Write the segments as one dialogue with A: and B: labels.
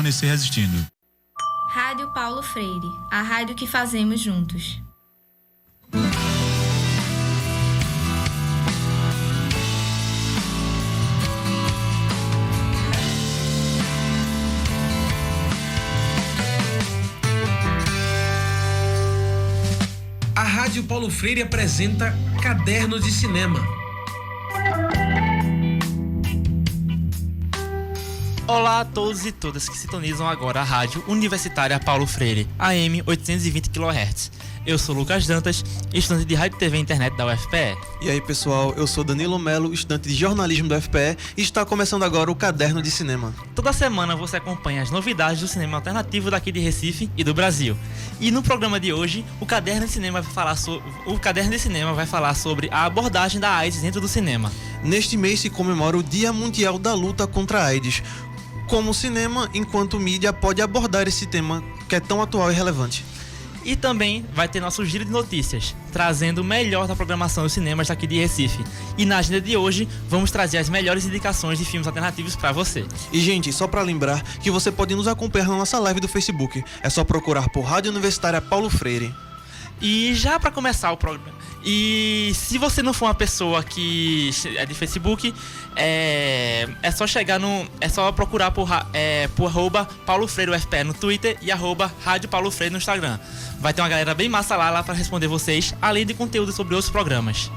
A: permanecer resistindo.
B: Rádio Paulo Freire, a rádio que fazemos juntos.
C: A Rádio Paulo Freire apresenta Caderno de Cinema.
D: Olá a todos e todas que sintonizam agora a Rádio Universitária Paulo Freire, AM 820 kHz. Eu sou Lucas Dantas, estudante de Rádio, TV e Internet da UFPE.
E: E aí pessoal, eu sou Danilo Melo, estudante de jornalismo da UFPE e está começando agora o Caderno de Cinema.
D: Toda semana você acompanha as novidades do cinema alternativo daqui de Recife e do Brasil. E no programa de hoje, o Caderno de Cinema vai falar sobre a abordagem da AIDS dentro do cinema.
E: Neste mês se comemora o Dia Mundial da Luta contra a AIDS. Como o cinema, enquanto mídia, pode abordar esse tema que é tão atual e relevante.
D: E também vai ter nosso giro de notícias, trazendo o melhor da programação dos cinemas daqui de Recife. E na agenda de hoje, vamos trazer as melhores indicações de filmes alternativos para você.
E: E gente, só para lembrar que você pode nos acompanhar na nossa live do Facebook. É só procurar por Rádio Universitária Paulo Freire.
D: E já para começar o programa, e se você não for uma pessoa que é de Facebook, é só procurar por @Paulo Freire UFPE no Twitter e @Rádio Paulo Freire no Instagram. Vai ter uma galera bem massa lá para responder vocês, além de conteúdo sobre outros programas.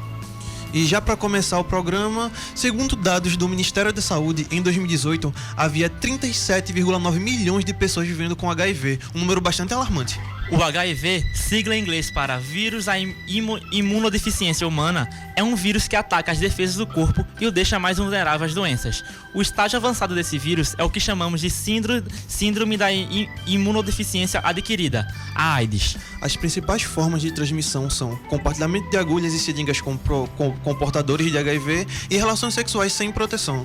E: E já para começar o programa, segundo dados do Ministério da Saúde, em 2018 havia 37,9 milhões de pessoas vivendo com HIV, um número bastante alarmante.
D: O HIV, sigla em inglês para vírus da imunodeficiência humana, é um vírus que ataca as defesas do corpo e o deixa mais vulnerável às doenças. O estágio avançado desse vírus é o que chamamos de síndrome da imunodeficiência adquirida, a AIDS.
E: As principais formas de transmissão são compartilhamento de agulhas e seringas com portadores de HIV e relações sexuais sem proteção.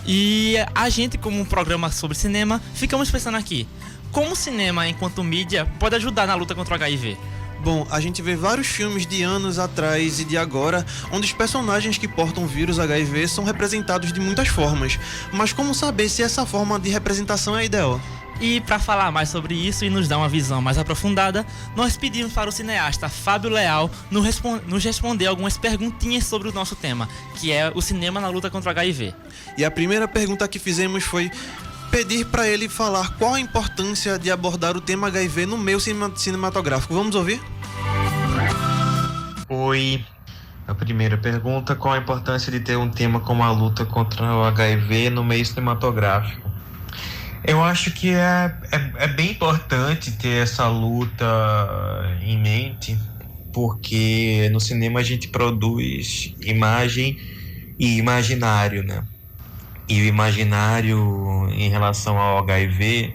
D: E a gente, como um programa sobre cinema, ficamos pensando aqui: como o cinema, enquanto mídia, pode ajudar na luta contra o HIV?
E: Bom, a gente vê vários filmes de anos atrás e de agora, onde os personagens que portam o vírus HIV são representados de muitas formas. Mas como saber se essa forma de representação é ideal?
D: E para falar mais sobre isso e nos dar uma visão mais aprofundada, nós pedimos para o cineasta Fábio Leal nos responder algumas perguntinhas sobre o nosso tema, que é o cinema na luta contra o HIV.
E: E a primeira pergunta que fizemos foi pedir para ele falar qual a importância de abordar o tema HIV no meio cinematográfico. Vamos ouvir?
F: Oi. A primeira pergunta: qual a importância de ter um tema como a luta contra o HIV no meio cinematográfico? Eu acho que é bem importante ter essa luta em mente, porque no cinema a gente produz imagem e imaginário, né? E o imaginário em relação ao HIV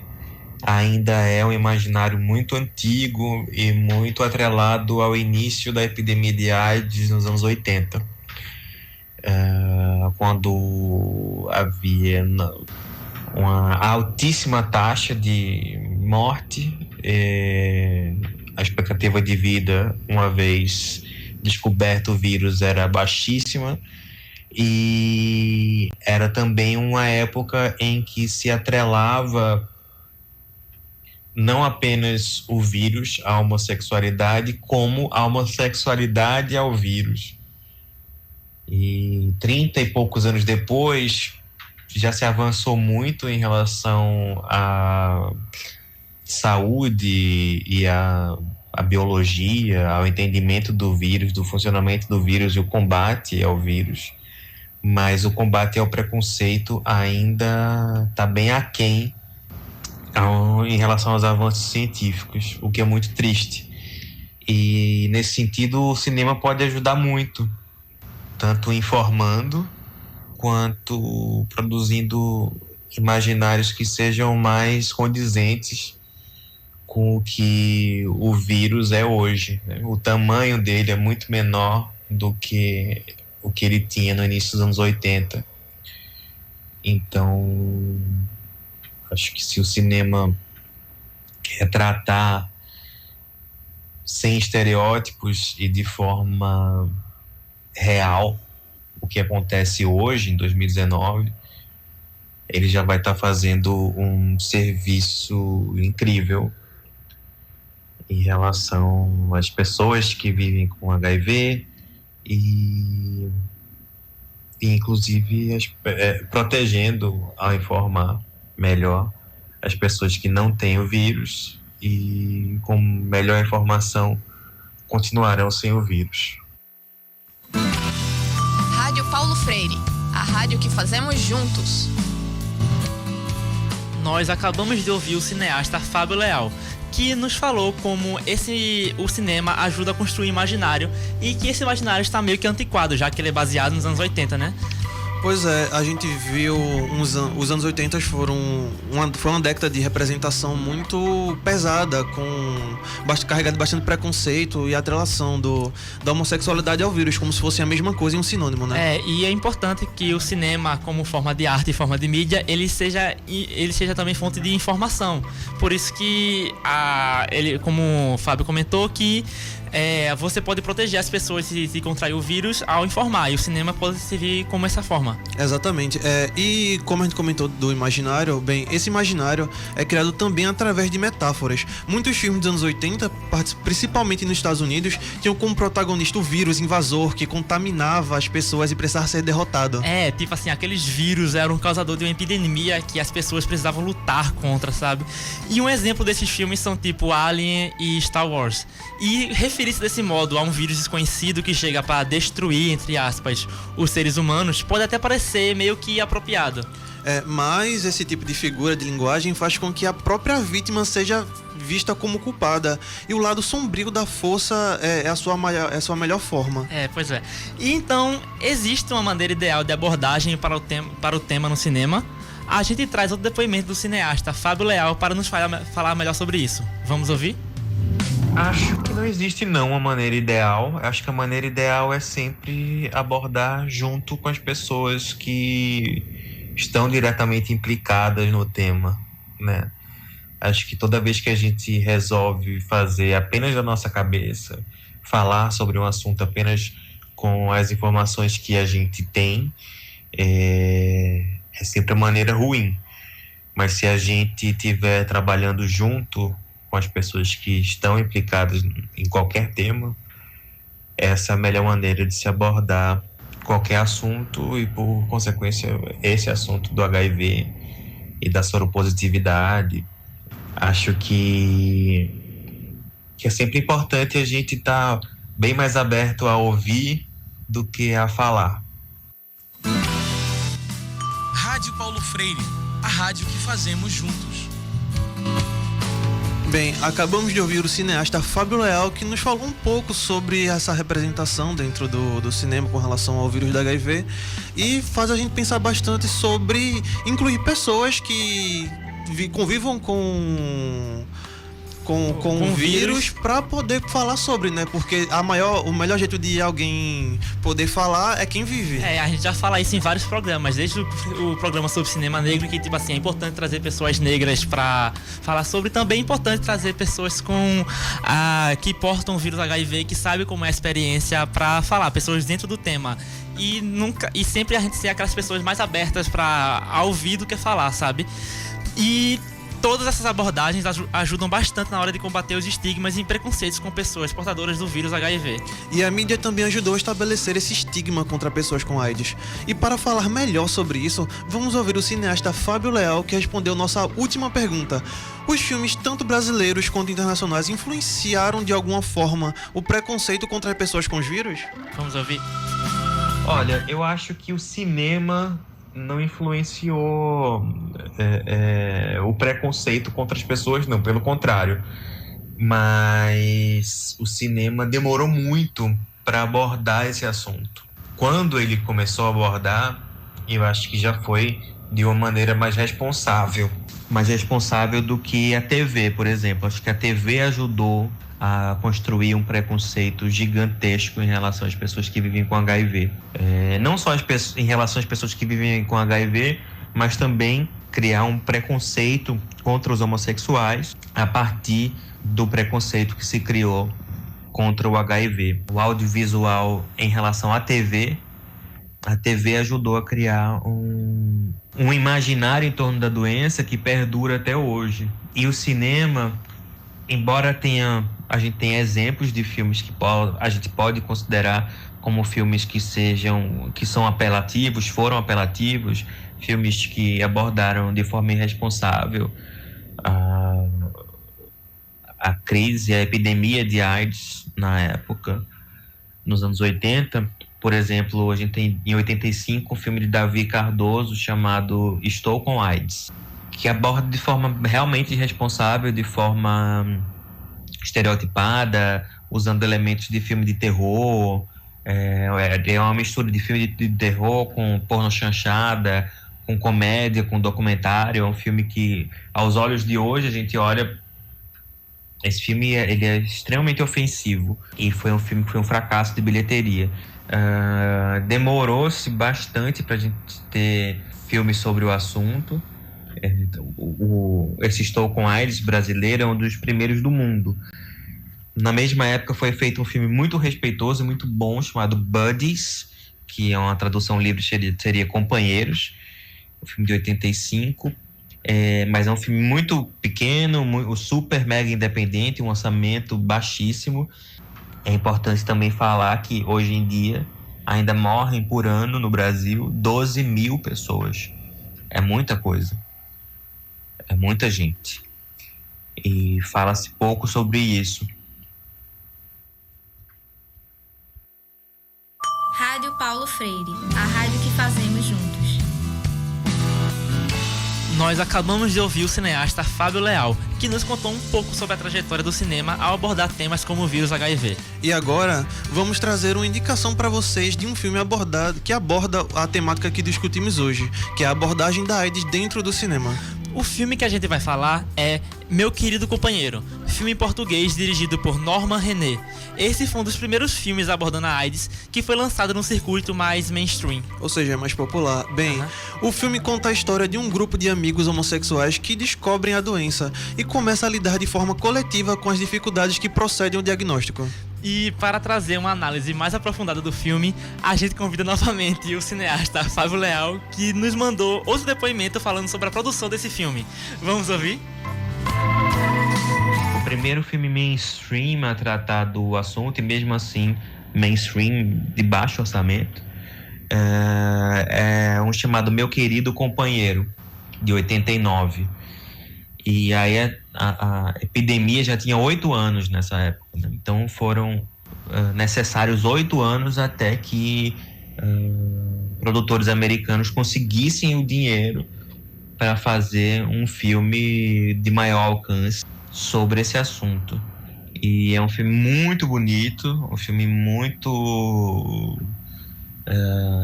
F: ainda é um imaginário muito antigo e muito atrelado ao início da epidemia de AIDS nos anos 80, quando havia uma altíssima taxa de morte, a expectativa de vida, uma vez descoberto o vírus, era baixíssima. E era também uma época em que se atrelava não apenas o vírus à homossexualidade, como a homossexualidade ao vírus. E 30 e poucos anos depois, já se avançou muito em relação à saúde e à biologia, ao entendimento do vírus, do funcionamento do vírus e o combate ao vírus. Mas o combate ao preconceito ainda está bem aquém em relação aos avanços científicos, o que é muito triste. E nesse sentido o cinema pode ajudar muito, tanto informando quanto produzindo imaginários que sejam mais condizentes com o que o vírus é hoje, né? O tamanho dele é muito menor do que o que ele tinha no início dos anos 80. Então, acho que se o cinema retratar sem estereótipos e de forma real o que acontece hoje, em 2019, ele já vai estar fazendo um serviço incrível em relação às pessoas que vivem com HIV e inclusive protegendo ao informar melhor as pessoas que não têm o vírus e com melhor informação continuarão sem o vírus.
A: Rádio Paulo Freire, a rádio que fazemos juntos.
D: Nós acabamos de ouvir o cineasta Fábio Leal, que nos falou como o cinema ajuda a construir imaginário e que esse imaginário está meio que antiquado, já que ele é baseado nos anos 80, né?
E: Pois é, a gente viu os anos 80 foi uma década de representação muito pesada, carregada de bastante preconceito e atrelação da homossexualidade ao vírus, como se fosse a mesma coisa e um sinônimo, né?
D: E é importante que o cinema, como forma de arte e forma de mídia, ele seja também fonte de informação. Por isso que, como o Fábio comentou, que você pode proteger as pessoas se contrair o vírus ao informar, e o cinema pode servir como essa forma.
E: Exatamente. E como a gente comentou do imaginário, bem, esse imaginário é criado também através de metáforas. Muitos filmes dos anos 80, principalmente nos Estados Unidos, tinham como protagonista o vírus invasor que contaminava as pessoas e precisava ser derrotado.
D: Tipo assim, aqueles vírus eram um causador de uma epidemia que as pessoas precisavam lutar contra, sabe? E um exemplo desses filmes são tipo Alien e Star Wars. E referir-se desse modo a um vírus desconhecido que chega para destruir, entre aspas, os seres humanos, pode até parecer meio que apropriado.
E: Mas esse tipo de figura de linguagem faz com que a própria vítima seja vista como culpada. E o lado sombrio da força é a sua melhor forma.
D: Pois é. E então, existe uma maneira ideal de abordagem para o tema no cinema. A gente traz outro depoimento do cineasta Fábio Leal para nos falar melhor sobre isso. Vamos ouvir?
F: Acho que não existe uma maneira ideal. Acho que a maneira ideal é sempre abordar junto com as pessoas que estão diretamente implicadas no tema, né? Acho que toda vez que a gente resolve fazer apenas da nossa cabeça, falar sobre um assunto apenas com as informações que a gente tem, é sempre a maneira ruim. Mas se a gente estiver trabalhando junto com as pessoas que estão implicadas em qualquer tema, essa é a melhor maneira de se abordar qualquer assunto e, por consequência, esse assunto do HIV e da soropositividade. Acho que é sempre importante a gente estar bem mais aberto a ouvir do que a falar.
C: Rádio Paulo Freire, a rádio que fazemos juntos.
E: Bem, acabamos de ouvir o cineasta Fábio Leal, que nos falou um pouco sobre essa representação dentro do cinema com relação ao vírus da HIV e faz a gente pensar bastante sobre incluir pessoas que convivam com o vírus para poder falar sobre, né? Porque o melhor jeito de alguém poder falar é quem vive.
D: A gente já fala isso em vários programas, desde o programa sobre cinema negro, que tipo assim, é importante trazer pessoas negras para falar sobre, também é importante trazer pessoas que portam o vírus HIV, que sabem como é a experiência, para falar, pessoas dentro do tema. E sempre a gente ser aquelas pessoas mais abertas para ouvir do que falar, sabe? E todas essas abordagens ajudam bastante na hora de combater os estigmas e preconceitos com pessoas portadoras do vírus HIV.
E: E a mídia também ajudou a estabelecer esse estigma contra pessoas com AIDS. E para falar melhor sobre isso, vamos ouvir o cineasta Fábio Leal, que respondeu nossa última pergunta. Os filmes, tanto brasileiros quanto internacionais, influenciaram de alguma forma o preconceito contra as pessoas com os vírus?
D: Vamos ouvir?
F: Olha, eu acho que o cinema não influenciou o preconceito contra as pessoas, não, pelo contrário. Mas o cinema demorou muito para abordar esse assunto. Quando ele começou a abordar, eu acho que já foi de uma maneira mais responsável do que a TV, por exemplo. Acho que a TV ajudou a construir um preconceito gigantesco em relação às pessoas que vivem com HIV. Não só em relação às pessoas que vivem com HIV, mas também criar um preconceito contra os homossexuais a partir do preconceito que se criou contra o HIV. O audiovisual em relação à TV a TV ajudou a criar um imaginário em torno da doença que perdura até hoje. E o cinema, embora a gente tenha exemplos de filmes que a gente pode considerar como filmes que são apelativos, foram apelativos, filmes que abordaram de forma irresponsável a crise, a epidemia de AIDS na época, nos anos 80. Por exemplo, a gente tem em 85 um filme de Davi Cardoso chamado Estou com AIDS, que aborda de forma realmente irresponsável, de forma estereotipada, usando elementos de filme de terror. É uma mistura de filme de terror com porno chanchada, com comédia, com documentário. É um filme que, aos olhos de hoje, a gente olha... Esse filme ele é extremamente ofensivo e foi um filme que foi um fracasso de bilheteria. Demorou-se bastante para a gente ter filmes sobre o assunto. Esse Estou com AIDS brasileiro é um dos primeiros do mundo. Na mesma época foi feito um filme muito respeitoso e muito bom chamado Buddies, que é uma tradução livre, seria Companheiros, um filme de 85. Mas é um filme muito pequeno, super mega independente, um orçamento baixíssimo. É importante também falar que hoje em dia ainda morrem por ano no Brasil 12 mil pessoas. É muita coisa. É muita gente. E fala-se pouco sobre isso.
B: Rádio Paulo Freire, a rádio que fazemos juntos.
D: Nós acabamos de ouvir o cineasta Fábio Leal, que nos contou um pouco sobre a trajetória do cinema ao abordar temas como o vírus HIV.
E: E agora, vamos trazer uma indicação para vocês de um filme que aborda a temática que discutimos hoje, que é a abordagem da AIDS dentro do cinema.
D: O filme que a gente vai falar é Meu Querido Companheiro, filme em português dirigido por Norman René. Esse foi um dos primeiros filmes abordando a AIDS que foi lançado num circuito mais mainstream.
E: Ou seja, é mais popular. Bem, o filme conta a história de um grupo de amigos homossexuais que descobrem a doença e começam a lidar de forma coletiva com as dificuldades que procedem ao diagnóstico.
D: E para trazer uma análise mais aprofundada do filme, a gente convida novamente o cineasta Fábio Leal, que nos mandou outro depoimento falando sobre a produção desse filme. Vamos ouvir?
F: O primeiro filme mainstream a tratar do assunto, e mesmo assim mainstream de baixo orçamento, é um chamado Meu Querido Companheiro, de 89. E aí a epidemia já tinha 8 anos nessa época, né? Então foram necessários 8 anos até que produtores americanos conseguissem o dinheiro para fazer um filme de maior alcance sobre esse assunto. E é um filme muito bonito, um filme muito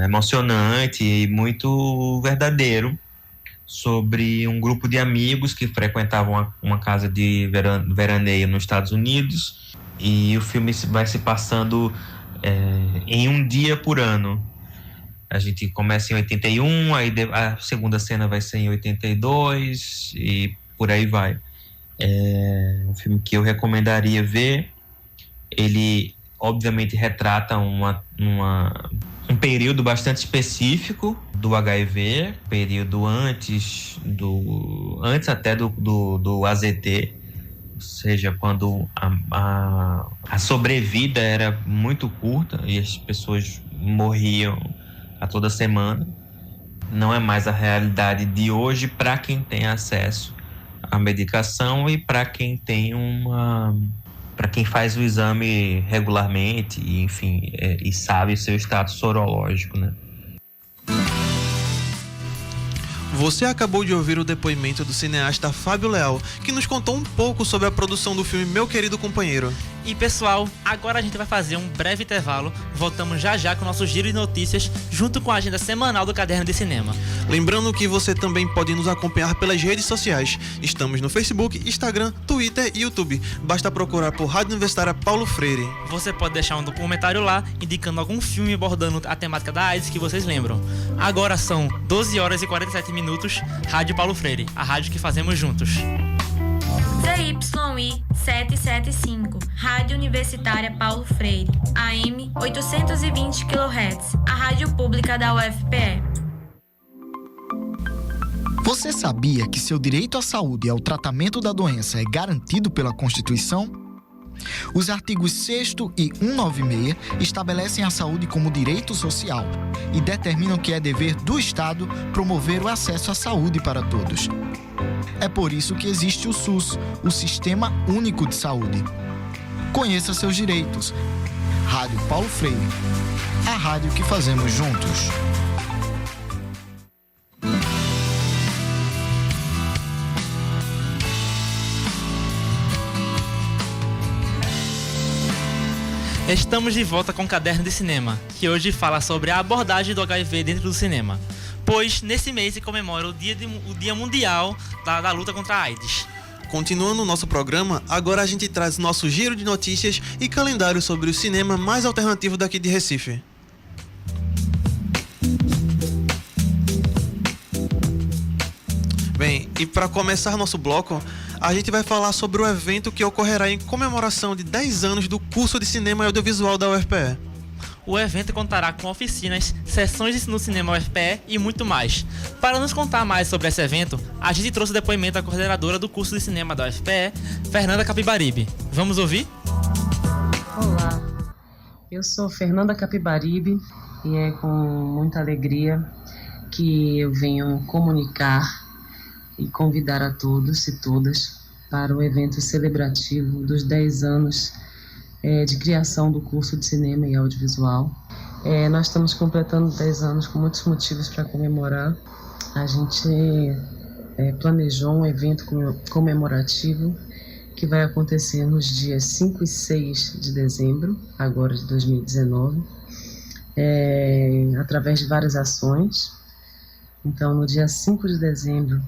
F: emocionante e muito verdadeiro, sobre um grupo de amigos que frequentavam uma casa de veraneio nos Estados Unidos, e o filme vai se passando em um dia por ano. A gente começa em 81, aí a segunda cena vai ser em 82 e por aí vai. É um filme que eu recomendaria ver. Ele obviamente retrata um período bastante específico do HIV, período antes até do AZT, ou seja, quando a sobrevida era muito curta e as pessoas morriam a toda semana. Não é mais a realidade de hoje para quem tem acesso à medicação e para quem para quem faz o exame regularmente e, enfim, e sabe o seu status sorológico, né?
E: Você acabou de ouvir o depoimento do cineasta Fábio Leal, que nos contou um pouco sobre a produção do filme Meu Querido Companheiro.
D: E pessoal, agora a gente vai fazer um breve intervalo. Voltamos já já com o nosso giro de notícias, junto com a agenda semanal do Caderno de Cinema.
E: Lembrando que você também pode nos acompanhar pelas redes sociais. Estamos no Facebook, Instagram, Twitter e YouTube. Basta procurar por Rádio Universitária Paulo Freire.
D: Você pode deixar um comentário lá, indicando algum filme abordando a temática da AIDS que vocês lembram. Agora são 12 horas e 47 minutos, Rádio Paulo Freire, a rádio que fazemos juntos.
B: ZYI 775, Rádio Universitária Paulo Freire, AM 820 kHz, a rádio pública da UFPE.
G: Você sabia que seu direito à saúde e ao tratamento da doença é garantido pela Constituição? Os artigos 6º e 196 estabelecem a saúde como direito social e determinam que é dever do Estado promover o acesso à saúde para todos. É por isso que existe o SUS, o Sistema Único de Saúde. Conheça seus direitos. Rádio Paulo Freire, a rádio que fazemos juntos.
D: Estamos de volta com o Caderno de Cinema, que hoje fala sobre a abordagem do HIV dentro do cinema, pois nesse mês se comemora o Dia Mundial da luta contra a AIDS.
E: Continuando o nosso programa, agora a gente traz nosso giro de notícias e calendário sobre o cinema mais alternativo daqui de Recife. Bem, e para começar nosso bloco, a gente vai falar sobre o evento que ocorrerá em comemoração de 10 anos do curso de Cinema e Audiovisual da UFPE.
D: O evento contará com oficinas, sessões de ensino no cinema UFPE e muito mais. Para nos contar mais sobre esse evento, a gente trouxe o depoimento da coordenadora do curso de cinema da UFPE, Fernanda Capibaribe. Vamos ouvir?
H: Olá, eu sou Fernanda Capibaribe e é com muita alegria que eu venho comunicar e convidar a todos e todas para o evento celebrativo dos 10 anos de criação do curso de cinema e audiovisual. Nós estamos completando 10 anos com muitos motivos para comemorar. A gente planejou um evento comemorativo que vai acontecer nos dias 5 e 6 de dezembro, agora de 2019, através de várias ações. Então, no dia 5 de dezembro,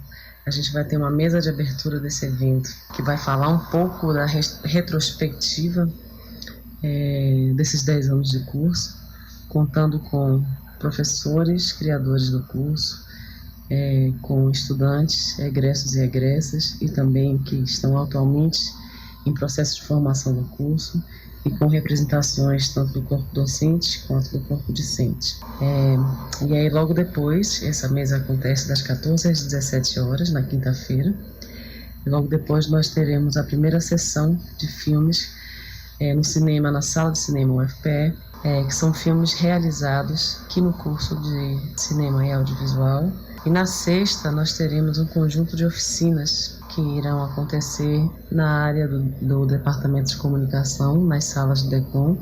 H: a gente vai ter uma mesa de abertura desse evento, que vai falar um pouco da retrospectiva desses 10 anos de curso, contando com professores, criadores do curso, com estudantes, egressos e egressas, e também que estão atualmente em processo de formação no curso, e com representações tanto do corpo docente quanto do corpo discente. E aí logo depois, essa mesa acontece das 14 às 17 horas, na quinta-feira, e logo depois nós teremos a primeira sessão de filmes no cinema, na sala de cinema UFPE, que são filmes realizados aqui no curso de cinema e audiovisual. E na sexta nós teremos um conjunto de oficinas que irão acontecer na área do Departamento de Comunicação, nas salas do DECOM.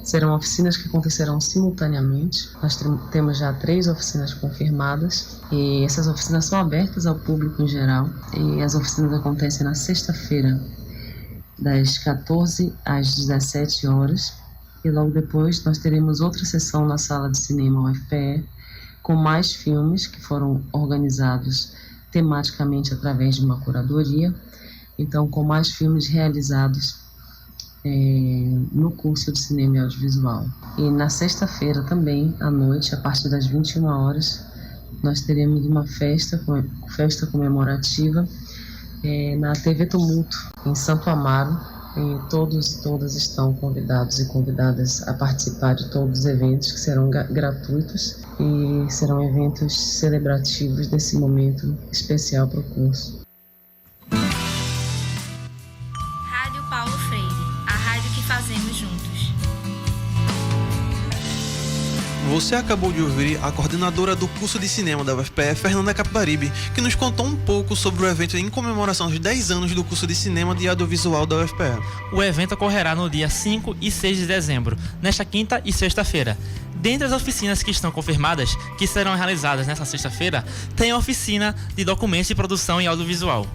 H: Serão oficinas que acontecerão simultaneamente. Nós temos já 3 oficinas confirmadas e essas oficinas são abertas ao público em geral. E as oficinas acontecem na sexta-feira, das 14 às 17 horas. E logo depois nós teremos outra sessão na sala de cinema UFPE, com mais filmes que foram organizados tematicamente através de uma curadoria, então com mais filmes realizados no curso de cinema e audiovisual. E na sexta-feira também, à noite, a partir das 21 horas, nós teremos uma festa comemorativa na TV Tumulto, em Santo Amaro, e todos e todas estão convidados e convidadas a participar de todos os eventos que serão gratuitos e serão eventos celebrativos desse momento especial para o curso.
B: Rádio Paulo Freire, a rádio que fazemos juntos.
E: Você acabou de ouvir a coordenadora do curso de cinema da UFPE, Fernanda Capibaribe, que nos contou um pouco sobre o evento em comemoração aos 10 anos do curso de cinema e audiovisual da UFPE.
D: O evento ocorrerá no dia 5 e 6 de dezembro, nesta quinta e sexta-feira. Dentre as oficinas que estão confirmadas, que serão realizadas nesta sexta-feira, tem a oficina de documentos de produção em audiovisual.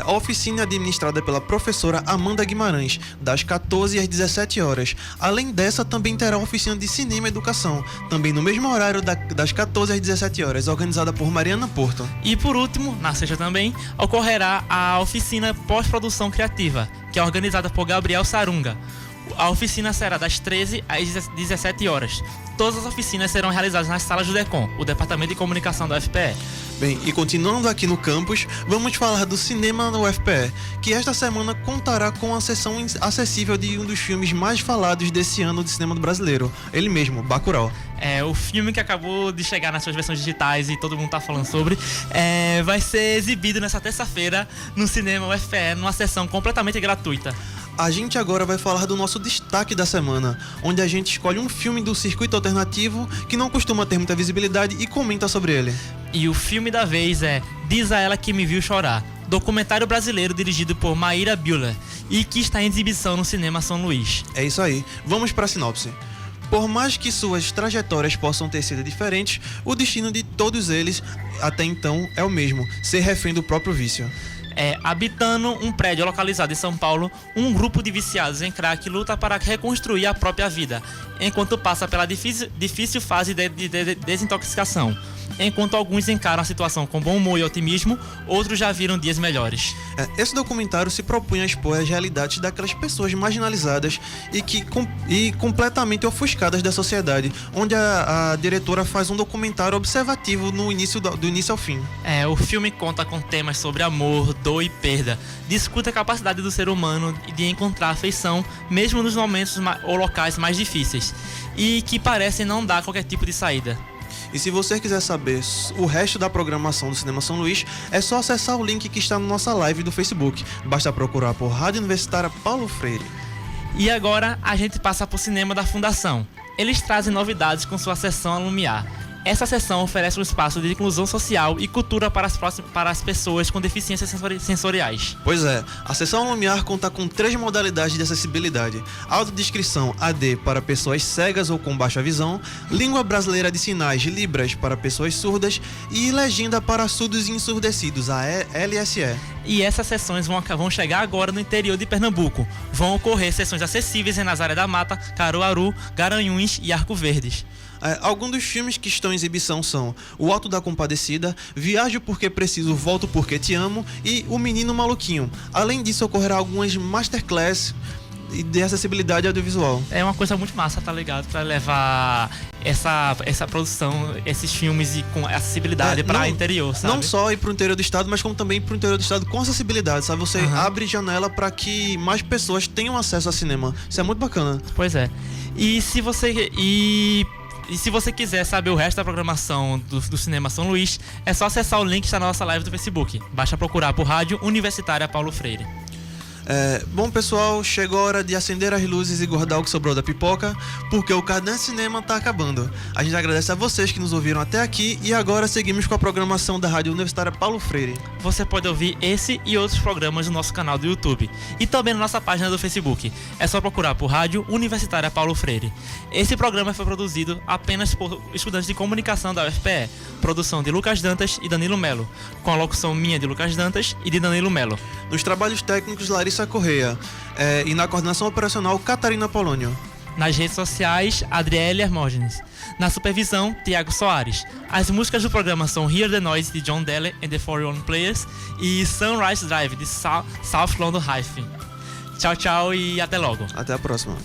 E: A oficina é administrada pela professora Amanda Guimarães, das 14 às 17 horas. Além dessa, também terá a oficina de Cinema e Educação, também no mesmo horário das 14 às 17 horas, organizada por Mariana Porto.
D: E por último, na sexta também, ocorrerá a oficina Pós-Produção Criativa, que é organizada por Gabriel Sarunga. A oficina será das 13 às 17 horas. Todas as oficinas serão realizadas nas salas do DECOM, o Departamento de Comunicação da UFPE.
E: Bem, e continuando aqui no campus, vamos falar do cinema no UFPE, que esta semana contará com a sessão acessível de um dos filmes mais falados desse ano de cinema do brasileiro, ele mesmo, Bacurau.
D: É, o filme que acabou de chegar nas suas versões digitais e todo mundo tá falando sobre, vai ser exibido nessa terça-feira no cinema UFPE, numa sessão completamente gratuita.
E: A gente agora vai falar do nosso destaque da semana, onde a gente escolhe um filme do circuito alternativo que não costuma ter muita visibilidade e comenta sobre ele.
D: E o filme da vez é Diz a Ela Que Me Viu Chorar, documentário brasileiro dirigido por Maíra Bühler e que está em exibição no Cinema São Luís.
E: É isso aí, vamos para a sinopse. Por mais que suas trajetórias possam ter sido diferentes, o destino de todos eles, até então, é o mesmo, ser refém do próprio vício.
D: Habitando um prédio localizado em São Paulo, um grupo de viciados em crack luta para reconstruir a própria vida, enquanto passa pela difícil fase de desintoxicação. Enquanto alguns encaram a situação com bom humor e otimismo, outros já viram dias melhores.
E: Esse documentário se propõe a expor as realidades daquelas pessoas marginalizadas e completamente ofuscadas da sociedade, onde a diretora faz um documentário observativo do início ao fim.
D: O filme conta com temas sobre amor, dor e perda, discute a capacidade do ser humano de encontrar afeição, mesmo nos momentos ou locais mais difíceis, e que parecem não dar qualquer tipo de saída.
E: E se você quiser saber o resto da programação do Cinema São Luís, é só acessar o link que está na nossa live do Facebook. Basta procurar por Rádio Universitária Paulo Freire.
D: E agora a gente passa para o cinema da Fundação. Eles trazem novidades com sua sessão Alumiar. Essa sessão oferece um espaço de inclusão social e cultura para as pessoas com deficiências sensoriais.
E: Pois é, a sessão Alumiar conta com 3 modalidades de acessibilidade: audiodescrição AD para pessoas cegas ou com baixa visão, língua brasileira de sinais Libras para pessoas surdas e legenda para surdos e ensurdecidos, a LSE.
D: E essas sessões vão chegar agora no interior de Pernambuco. Vão ocorrer sessões acessíveis em Nazaré da Mata, Caruaru, Garanhuns e Arco Verdes.
E: Alguns dos filmes que estão em exibição são O Alto da Compadecida, Viajo Porque Preciso, Volto Porque Te Amo e O Menino Maluquinho. Além disso, ocorrerá algumas masterclass de acessibilidade audiovisual.
D: É uma coisa muito massa, tá ligado? Pra levar essa produção, esses filmes e com acessibilidade para o interior, sabe?
E: Não só ir pro interior do estado, mas como também pro interior do estado com acessibilidade, sabe? Você abre janela para que mais pessoas tenham acesso ao cinema. Isso é muito bacana.
D: Pois é. E se você quiser saber o resto da programação do Cinema São Luís, é só acessar o link que está na nossa live do Facebook. Basta procurar por Rádio Universitária Paulo Freire.
E: Bom, pessoal, chegou a hora de acender as luzes e guardar o que sobrou da pipoca, porque o Cardan Cinema tá acabando. A gente agradece a vocês que nos ouviram até aqui e agora seguimos com a programação da Rádio Universitária Paulo Freire.
D: Você pode ouvir esse e outros programas no nosso canal do YouTube e também na nossa página do Facebook. É só procurar por Rádio Universitária Paulo Freire. Esse programa foi produzido apenas por estudantes de comunicação da UFPE, produção de Lucas Dantas e Danilo Melo, com a locução minha de Lucas Dantas e de Danilo Melo.
E: Nos trabalhos técnicos, Larissa Correia, e na coordenação operacional, Catarina Polônio.
D: Nas redes sociais, Adriele Hermógenes. Na supervisão, Tiago Soares. As músicas do programa são Hear the Noise, de John Deller and the 41 Players, e Sunrise Drive, de South London Hive. Tchau, tchau e até logo.
E: Até a próxima.